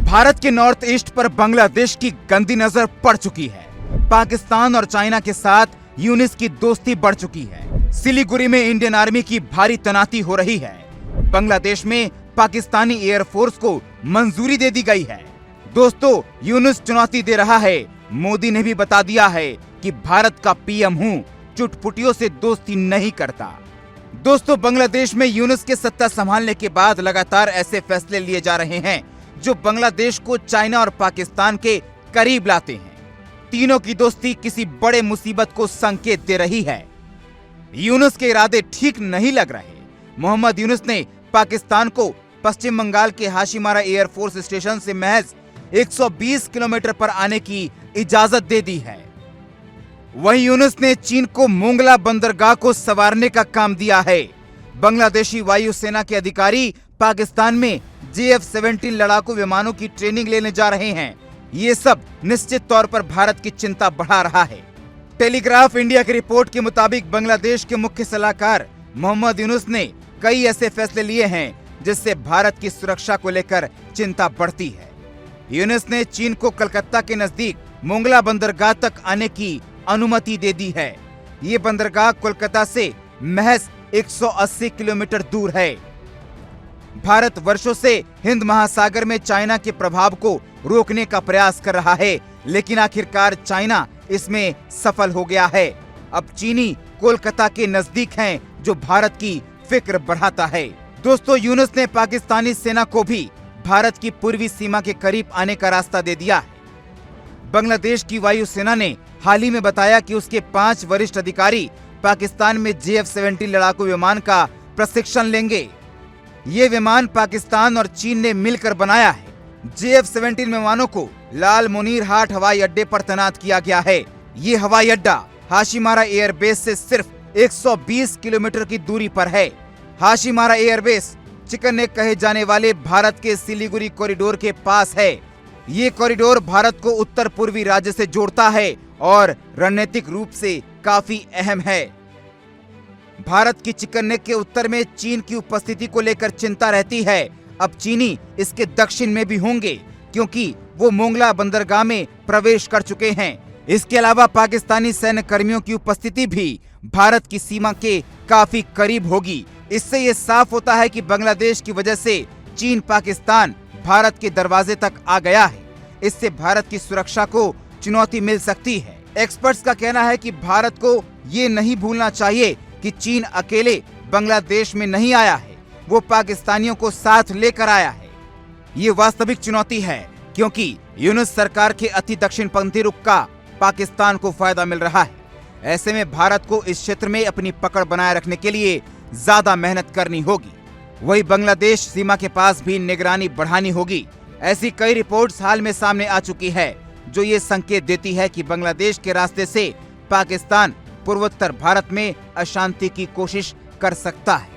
भारत के north east पर बांग्लादेश की गंदी नजर पड़ चुकी है। पाकिस्तान और चाइना के साथ यूनिस की दोस्ती बढ़ चुकी है। सिलीगुड़ी में इंडियन आर्मी की भारी तैनाती हो रही है। बांग्लादेश में पाकिस्तानी एयरफोर्स को मंजूरी दे दी गई है। दोस्तों, यूनिस चुनौती दे रहा है। मोदी ने भी बता दिया है कि भारत का पीएम हूं, चुटपुटियों से दोस्ती नहीं करता। दोस्तों, बांग्लादेश में यूनिस के सत्ता संभालने के बाद लगातार ऐसे फैसले लिए जा रहे हैं जो बांग्लादेश को चाइना और पाकिस्तान के करीब लाते हैं। तीनों की दोस्ती किसी बड़े मुसीबत को संकेत दे रही है। यूनिस के इरादे ठीक नहीं लग रहे। मोहम्मद यूनिस ने पाकिस्तान को पश्चिम बंगाल के हाशीमारा एयरफोर्स स्टेशन से महज 120 किलोमीटर पर आने की इजाजत दे दी है। वहीं यूनिस ने चीन को मोंगला बंदरगाह को संवारने का काम दिया है। बांग्लादेशी वायुसेना के अधिकारी पाकिस्तान में JF-17 लड़ाकू विमानों की ट्रेनिंग लेने जा रहे हैं। ये सब निश्चित तौर पर भारत की चिंता बढ़ा रहा है। टेलीग्राफ इंडिया की रिपोर्ट के मुताबिक बांग्लादेश के मुख्य सलाहकार मोहम्मद यूनुस ने कई ऐसे फैसले लिए हैं जिससे भारत की सुरक्षा को लेकर चिंता बढ़ती है। यूनुस ने चीन को कलकत्ता के नजदीक मोंगला बंदरगाह तक आने की अनुमति दे दी है। ये बंदरगाह कोलकाता से महज 180 किलोमीटर दूर है। भारत वर्षों से हिंद महासागर में चाइना के प्रभाव को रोकने का प्रयास कर रहा है, लेकिन आखिरकार चाइना इसमें सफल हो गया है। अब चीनी कोलकाता के नजदीक हैं, जो भारत की फिक्र बढ़ाता है। दोस्तों, यूनुस ने पाकिस्तानी सेना को भी भारत की पूर्वी सीमा के करीब आने का रास्ता दे दिया है। बांग्लादेश की वायुसेना ने हाल ही में बताया कि उसके 5 वरिष्ठ अधिकारी पाकिस्तान में JF-17 लड़ाकू विमान का प्रशिक्षण लेंगे। ये विमान पाकिस्तान और चीन ने मिलकर बनाया है। JF-17 विमानों को लाल मुनीर हाट हवाई अड्डे पर तैनात किया गया है। ये हवाई अड्डा हाशीमारा एयरबेस से सिर्फ 120 किलोमीटर की दूरी पर है। हाशीमारा एयरबेस चिकन नेक कहे जाने वाले भारत के सिलीगुड़ी कॉरिडोर के पास है। ये कॉरिडोर भारत को उत्तर पूर्वी राज्य से जोड़ता है और रणनीतिक रूप से काफी अहम है। भारत की चिकन नेक के उत्तर में चीन की उपस्थिति को लेकर चिंता रहती है। अब चीनी इसके दक्षिण में भी होंगे, क्योंकि वो मोंगला बंदरगाह में प्रवेश कर चुके हैं। इसके अलावा पाकिस्तानी सैन्य कर्मियों की उपस्थिति भी भारत की सीमा के काफी करीब होगी। इससे ये साफ होता है कि बांग्लादेश की वजह से चीन पाकिस्तान भारत के दरवाजे तक आ गया है। इससे भारत की सुरक्षा को चुनौती मिल सकती है। एक्सपर्ट्स का कहना है कि भारत को ये नहीं भूलना चाहिए कि चीन अकेले बांग्लादेश में नहीं आया है, वो पाकिस्तानियों को साथ लेकर आया है। ये वास्तविक चुनौती है, क्योंकि यूनुस सरकार के अति दक्षिणपंथी रुख का पाकिस्तान को फायदा मिल रहा है। ऐसे में भारत को इस क्षेत्र में अपनी पकड़ बनाए रखने के लिए ज्यादा मेहनत करनी होगी। वही बांग्लादेश सीमा के पास भी निगरानी बढ़ानी होगी। ऐसी कई रिपोर्ट्स हाल में सामने आ चुकी है, जो ये संकेत देती है कि बांग्लादेश के रास्ते से पाकिस्तान पूर्वोत्तर भारत में अशांति की कोशिश कर सकता है।